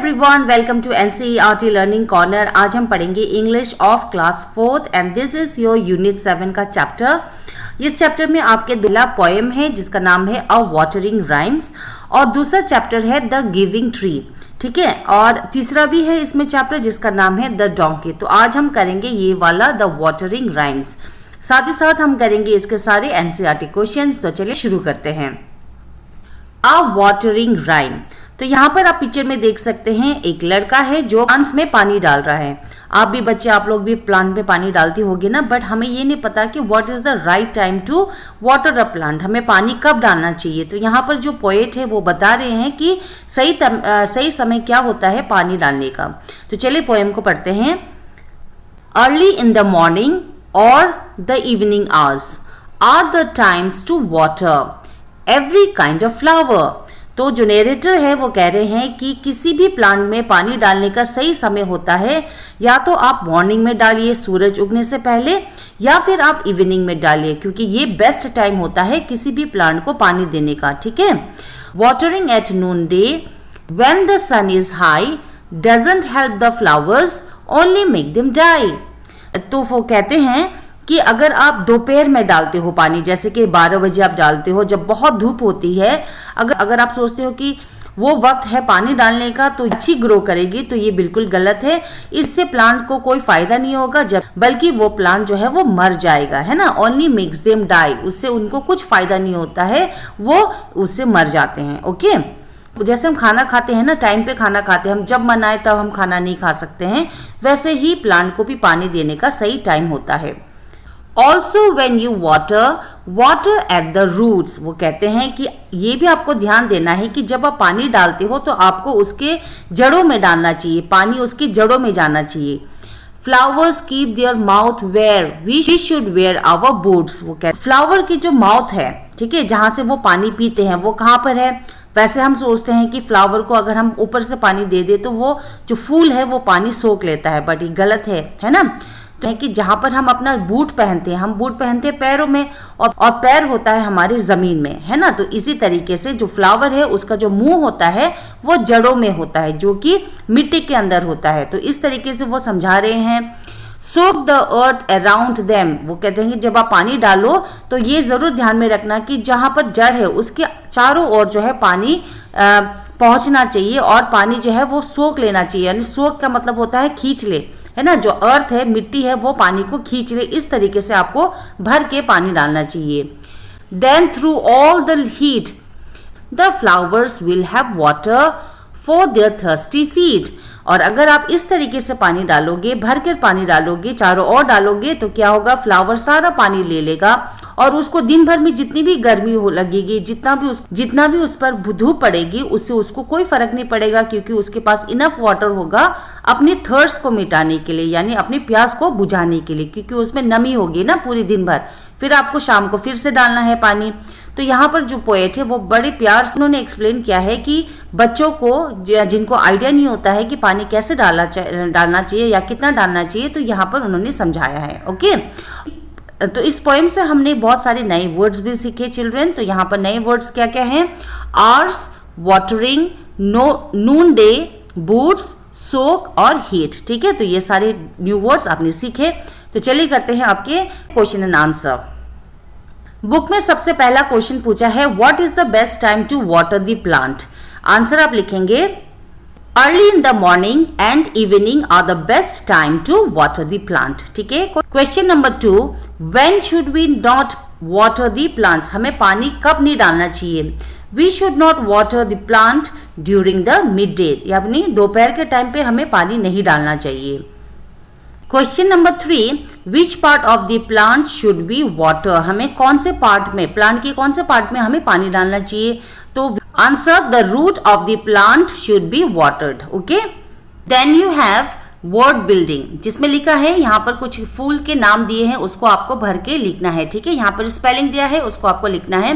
Everyone, welcome to NCERT learning corner. आज हम पढ़ेंगे English of class 4th and this is your unit 7 का chapter. इस chapter में आपके दिला पोएम है जिसका नाम है अ वाटरिंग राइम्स और दूसरा चैप्टर है द गिविंग ट्री। ठीक है, और तीसरा भी है इसमें चैप्टर जिसका नाम है द डोंकी। तो आज हम करेंगे ये वाला द वाटरिंग राइम्स, साथ ही साथ हम करेंगे इसके सारे एनसीईआरटी क्वेश्चन। तो चलिए शुरू करते हैं। अ वाटरिंग राइम, तो यहाँ पर आप पिक्चर में देख सकते हैं एक लड़का है जो प्लांट्स में पानी डाल रहा है। आप भी बच्चे, आप लोग भी प्लांट में पानी डालती होगी ना, बट हमें ये नहीं पता कि what is the right time to water a plant, हमें पानी कब डालना चाहिए। तो यहाँ पर जो पोएट है वो बता रहे हैं कि सही समय क्या होता है पानी डालने का। तो चलिए पोएम को पढ़ते हैं। अर्ली इन द मॉर्निंग और the evening hours are the times to water every kind of flower. तो जो नरेटर है वो कह रहे हैं कि किसी भी प्लांट में पानी डालने का सही समय होता है, या तो आप मॉर्निंग में डालिए सूरज उगने से पहले, या फिर आप इवनिंग में डालिए, क्योंकि ये बेस्ट टाइम होता है किसी भी प्लांट को पानी देने का। ठीक है, watering at noon day when the sun is high doesn't help the flowers only make them die. तो वो कहते हैं कि अगर आप दोपहर में डालते हो पानी, जैसे कि 12 बजे आप डालते हो जब बहुत धूप होती है, अगर आप सोचते हो कि वो वक्त है पानी डालने का तो अच्छी ग्रो करेगी, तो ये बिल्कुल गलत है। इससे प्लांट को कोई फायदा नहीं होगा, बल्कि वो प्लांट जो है वो मर जाएगा, है ना। ओनली मेक्स देम डाई, उससे उनको कुछ फायदा नहीं होता है, वो उससे मर जाते हैं। ओके, जैसे हम खाना खाते हैं ना, टाइम पे खाना खाते हैं, हम जब मन आए तब हम खाना नहीं खा सकते हैं, वैसे ही प्लांट को भी पानी देने का सही टाइम होता है। Also when you water at the roots, वो कहते हैं कि ये भी आपको ध्यान देना है कि जब आप पानी डालते हो तो आपको उसके जड़ों में डालना चाहिए, पानी उसकी जड़ों में जाना चाहिए। Flowers keep their mouth where we should wear our boots, वो कहते हैं फ्लावर की जो माउथ है, ठीक है, जहां से वो पानी पीते हैं वो कहाँ पर है। वैसे हम सोचते हैं कि फ्लावर को अगर हम ऊपर से पानी दे दे तो वो जो फूल है वो पानी सोख लेता है, बट ये गलत है ना। तो है कि जहां पर हम अपना बूट पहनते हैं, हम बूट पहनते हैं पैरों में, और पैर होता है हमारी जमीन में, है ना। तो इसी तरीके से जो फ्लावर है उसका जो मुंह होता है वो जड़ों में होता है, जो कि मिट्टी के अंदर होता है। तो इस तरीके से वो समझा रहे हैं। सोक द अर्थ अराउंड देम, वो कहते हैं कि जब आप पानी डालो तो ये जरूर ध्यान में रखना कि जहां पर जड़ है उसके चारों ओर जो है पानी पहुंचना चाहिए, और पानी जो है वो सोख लेना चाहिए। यानी सोख का मतलब होता है खींच ले, है ना। जो अर्थ है, मिट्टी है, वो पानी को खींच ले, इस तरीके से आपको भर के पानी डालना चाहिए। Then through all the heat the flowers will have water for their thirsty feet. और अगर आप इस तरीके से पानी डालोगे, भर कर पानी डालोगे, चारों ओर डालोगे, तो क्या होगा, फ्लावर सारा पानी ले लेगा, और उसको दिन भर में जितनी भी गर्मी हो लगेगी, जितना भी उस पर धूप पड़ेगी, उससे उसको कोई फर्क नहीं पड़ेगा, क्योंकि उसके पास इनफ वाटर होगा अपनी थर्स्ट को मिटाने के लिए, यानी अपनी प्यास को बुझाने के लिए, क्योंकि उसमें नमी होगी ना पूरी दिन भर। फिर आपको शाम को फिर से डालना है पानी। तो यहाँ पर जो पोएट है वो बड़े प्यार से उन्होंने एक्सप्लेन किया है कि बच्चों को जिनको आइडिया नहीं होता है कि पानी कैसे डालना चाहिए या कितना डालना चाहिए, तो यहाँ पर उन्होंने समझाया है। ओके, तो इस पोएम से हमने बहुत सारे नए वर्ड्स भी सीखे चिल्ड्रन। तो यहाँ पर नए वर्ड्स क्या क्या हैं? आवर्स, वाटरिंग, नून डे, बूट्स, सोक और हीट। ठीक है, तो ये सारे न्यू वर्ड्स आपने सीखे। तो चलिए करते हैं आपके क्वेश्चन एंड आंसर। बुक में सबसे पहला क्वेश्चन पूछा है, what is the best time to water the plant. Answer आप लिखेंगे, early in the morning and evening are the best time to water the plant. ठीक है। Question number 2, when should we not water the plants, हमें पानी कब नहीं डालना चाहिए। We should not water the plant during the mid day, यानी दोपहर के टाइम पे हमें पानी नहीं डालना चाहिए। Question number 3, which part of the plant should B water, हमें कौन से पार्ट में, प्लांट के कौन से पार्ट में हमें पानी डालना चाहिए। तो answer, the root of the plant should be watered. Okay, then you have word building, जिसमें लिखा है, यहाँ पर कुछ फूल के नाम दिए हैं, उसको आपको भर के लिखना है। ठीक है, यहाँ पर स्पेलिंग दिया है, उसको आपको लिखना है।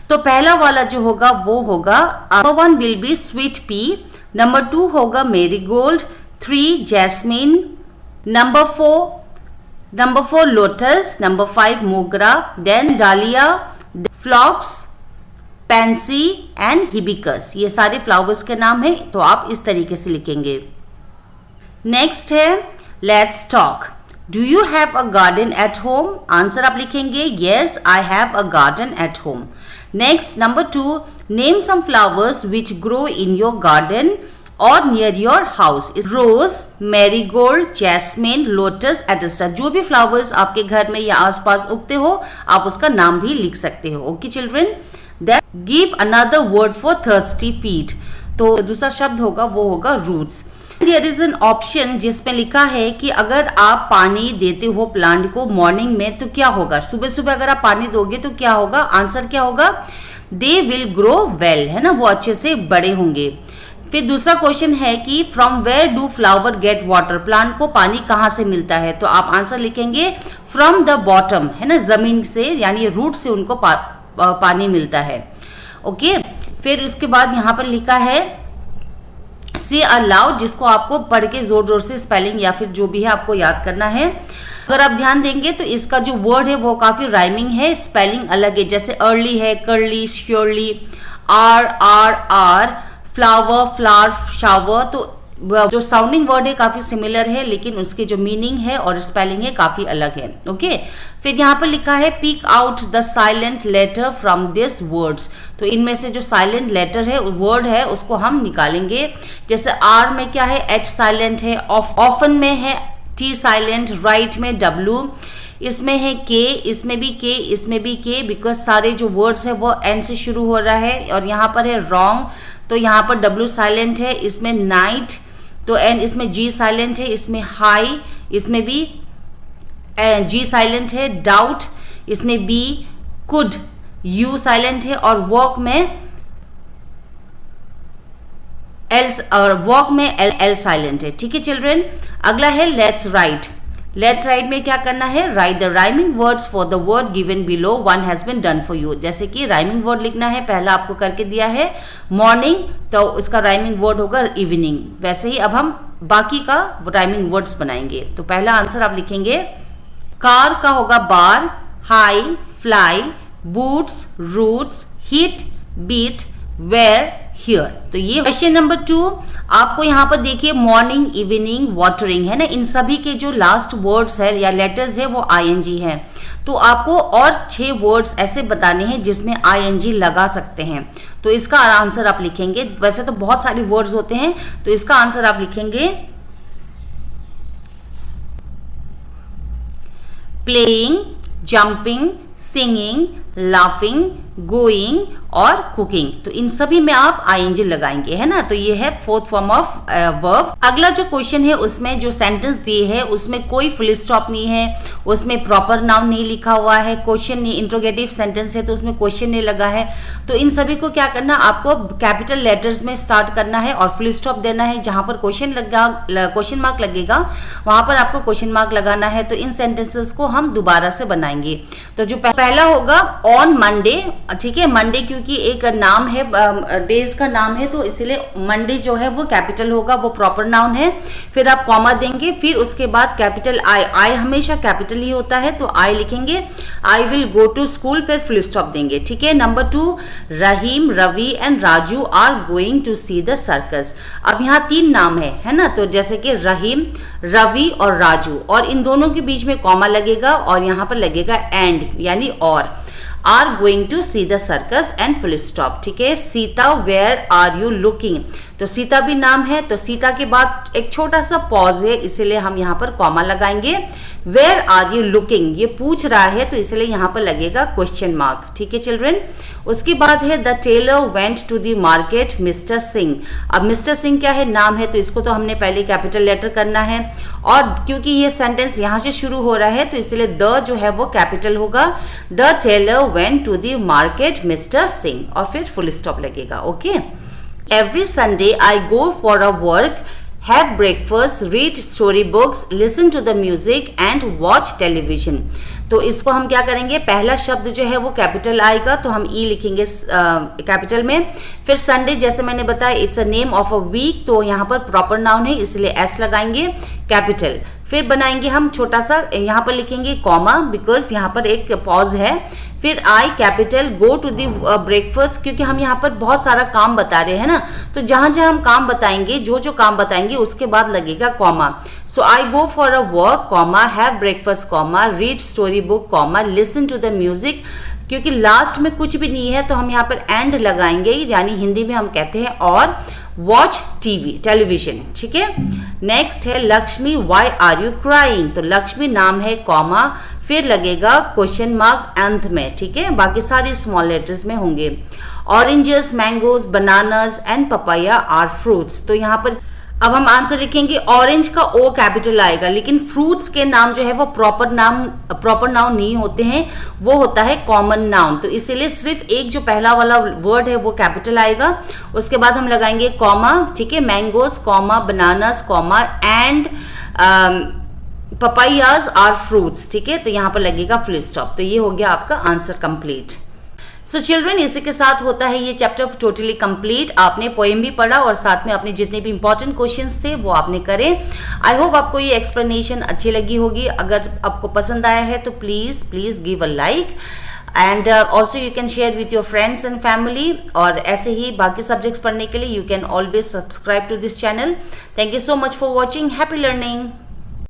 तो पहला वाला जो होगा वो होगा, number 1 will be sweet pea, number 2 होगा marigold, 3 jasmine, number 4 lotus, number 5 mogra, then डालिया, फ्लॉक्स, पैंसी एंड हिबिस्कस, ये सारे फ्लावर्स के नाम है, तो आप इस तरीके से लिखेंगे। नेक्स्ट है let's talk. Do you have a garden at home? Answer आप लिखेंगे yes I have a garden at home. Next number 2, name some flowers which grow in your garden or near your house. Rose, marigold, jasmine, lotus etcetera, जो भी flowers आपके घर में या आसपास उगते हो आप उसका नाम भी लिख सकते हो। Okay children, then give another word for thirsty feet, तो दूसरा शब्द होगा वो होगा roots. There is an option जिसमें लिखा है कि अगर आप पानी देते हो प्लांट को मॉर्निंग में तो क्या होगा, सुबह सुबह अगर आप पानी दोगे तो क्या होगा, आंसर क्या होगा, दे विल ग्रो वेल, है ना, वो अच्छे से बड़े होंगे। फिर दूसरा क्वेश्चन है कि from where do flower get water, plant को पानी कहाँ से मिलता है, तो आप आंसर लिखेंगे फ्रॉम द बॉटम, है ना, जमीन से, यानी रूट से उनको पानी मिलता है। ओके, फिर उसके बाद यहाँ पर लिखा है से अलाउड, जिसको आपको पढ़ के जोर जोर से स्पेलिंग या फिर जो भी है आपको याद करना है। अगर आप ध्यान देंगे तो इसका जो वर्ड है वो काफी राइमिंग है, स्पेलिंग अलग है, जैसे अर्ली है curly, surely, R R R, flower flower, shower, तो जो साउंडिंग वर्ड है काफी सिमिलर है लेकिन उसके जो मीनिंग है और स्पेलिंग है काफी अलग है। ओके, फिर यहाँ पर लिखा है pick out the silent letter from this words, तो इनमें से जो साइलेंट लेटर है वर्ड है उसको हम निकालेंगे। जैसे आर में क्या है, एच साइलेंट है, ऑफन में है टी साइलेंट, राइट में डब्ल्यू, इसमें है के, इसमें भी के, इसमें भी के, बिकॉज सारे जो वर्ड्स है वो एन से शुरू हो रहा है। और यहाँ पर है रॉन्ग, तो यहाँ पर डब्ल्यू साइलेंट है, इसमें नाइट तो एन, इसमें जी साइलेंट है, इसमें हाई, इसमें भी जी साइलेंट है, डाउट, इसमें बी, कुड, यू साइलेंट है, और वॉक में एल, और वॉक में एल साइलेंट है। ठीक है चिल्ड्रन, अगला है लेट्स राइट। लेट्स राइट में क्या करना है, write the rhyming words for the word given below, one has been done for you. जैसे कि राइमिंग वर्ड लिखना है, पहला आपको करके दिया है मॉर्निंग, तो इसका राइमिंग वर्ड होगा इवनिंग। वैसे ही अब हम बाकी का राइमिंग वर्ड्स बनाएंगे। तो पहला आंसर आप लिखेंगे कार का होगा bar, high, fly, boots, roots, hit, beat, where, here. तो ये क्वेश्चन नंबर 2। आपको यहाँ पर देखिए मॉर्निंग, इवनिंग, वाटरिंग है ना, इन सभी के जो लास्ट वर्ड्स है या लेटर्स है वो आईएनजी है। तो आपको और 6 वर्ड्स ऐसे बताने हैं जिसमें आईएनजी लगा सकते हैं। तो इसका आंसर आप लिखेंगे, वैसे तो बहुत सारे वर्ड्स होते हैं, तो इसका आंसर आप लिखेंगे playing, jumping, singing, laughing, going और कुकिंग। तो इन सभी में आप आईएनजी लगाएंगे, है ना। तो ये है फोर्थ फॉर्म ऑफ वर्ब। अगला जो क्वेश्चन है उसमें जो सेंटेंस दिए है उसमें कोई फुल स्टॉप नहीं है, उसमें प्रॉपर नाउन नहीं लिखा हुआ है, क्वेश्चन नहीं, इंट्रोगेटिव सेंटेंस है तो उसमें क्वेश्चन नहीं लगा है। तो इन सभी को क्या करना, आपको कैपिटल लेटर्स में स्टार्ट करना है और फुल स्टॉप देना है। जहां पर क्वेश्चन मार्क लगेगा वहां पर आपको क्वेश्चन मार्क लगाना है। तो इन सेंटेंसेस को हम दोबारा से बनाएंगे। तो जो पहला होगा ऑन मंडे, ठीक है, मंडे क्योंकि एक नाम है, डेज का नाम है, तो इसलिए मंडे जो है वो कैपिटल होगा, वो प्रॉपर नाउन है। फिर आप कॉमा देंगे, फिर उसके बाद कैपिटल आई, आई हमेशा कैपिटल ही होता है तो आई लिखेंगे, I will go to school, फिर फुल स्टॉप देंगे। ठीक है, number 2 Rahim, Ravi and Raju are going to see the circus. अब यहाँ 3 नाम है ना, तो जैसे कि रहीम, रवि और राजू, और इन दोनों के बीच में कॉमा लगेगा और यहाँ पर लगेगा एंड यानी और, are going to see the circus and full stop. ठीक है, Sita where are you looking, तो सीता भी नाम है तो सीता के बाद एक छोटा सा पॉज है इसलिए हम यहाँ पर कॉमा लगाएंगे। वेयर आर यू लुकिंग, ये पूछ रहा है तो इसलिए यहाँ पर लगेगा क्वेश्चन मार्क। ठीक है चिल्ड्रन, उसके बाद है the tailor went to the market mister Singh. अब मिस्टर सिंह क्या है, नाम है, तो इसको तो हमने पहले कैपिटल लेटर करना है, और क्योंकि ये सेंटेंस यहाँ से शुरू हो रहा है तो इसलिए द जो है वो कैपिटल होगा। The tailor went to the market mister Singh, और फिर फुल स्टॉप लगेगा। Okay, every Sunday I go for a work, have breakfast, read story books, listen to the music and watch television। तो इसको हम क्या करेंगे, पहला शब्द जो है वो कैपिटल आएगा तो हम ई लिखेंगे कैपिटल में। फिर संडे जैसे मैंने बताया it's a name of a week, तो यहाँ पर प्रॉपर नाउन है इसलिए एस लगाएंगे कैपिटल। फिर बनाएंगे हम छोटा सा, यहाँ पर लिखेंगे कॉमा बिकॉज यहाँ पर एक पॉज है। फिर I capital go to the breakfast, क्योंकि हम यहाँ पर बहुत सारा काम बता रहे हैं ना, तो जहां जहां हम काम बताएंगे, जो जो काम बताएंगे उसके बाद लगेगा comma. So I go for a work comma, have breakfast comma, read story book comma, listen to the music. क्योंकि लास्ट में कुछ भी नहीं है तो हम यहाँ पर एंड लगाएंगे, यानी हिंदी में हम कहते हैं और वॉच टीवी, टेलीविजन. ठीक है. नेक्स्ट है Lakshmi why are you crying. तो लक्ष्मी नाम है कॉमा, फिर लगेगा क्वेश्चन मार्क अंत में. ठीक है. बाकी सारी स्मॉल लेटर्स में होंगे. Oranges, mangoes, bananas and papaya are fruits. तो यहाँ पर अब हम आंसर लिखेंगे, ऑरेंज का ओ कैपिटल आएगा, लेकिन फ्रूट्स के नाम जो है वो प्रॉपर नाउन नहीं होते हैं, वो होता है कॉमन नाउन. तो इसीलिए सिर्फ एक जो पहला वाला वर्ड है वो कैपिटल आएगा, उसके बाद हम लगाएंगे कॉमा. ठीक है. Mangoes comma, bananas comma and papayas are fruits. ठीक है. तो यहाँ पर लगेगा फुल स्टॉप. तो ये हो गया आपका आंसर कंप्लीट. सो चिल्ड्रन, इसी के साथ होता है ये चैप्टर टोटली कंप्लीट. आपने पोएम भी पढ़ा और साथ में अपने जितने भी इंपॉर्टेंट क्वेश्चंस थे वो आपने करे. आई होप आपको ये एक्सप्लेनेशन अच्छी लगी होगी. अगर आपको पसंद आया है तो please give a like and also you can share with your friends and family. और ऐसे ही बाकी सब्जेक्ट्स पढ़ने के लिए you can always subscribe to this channel. Thank you so much for watching. Happy learning.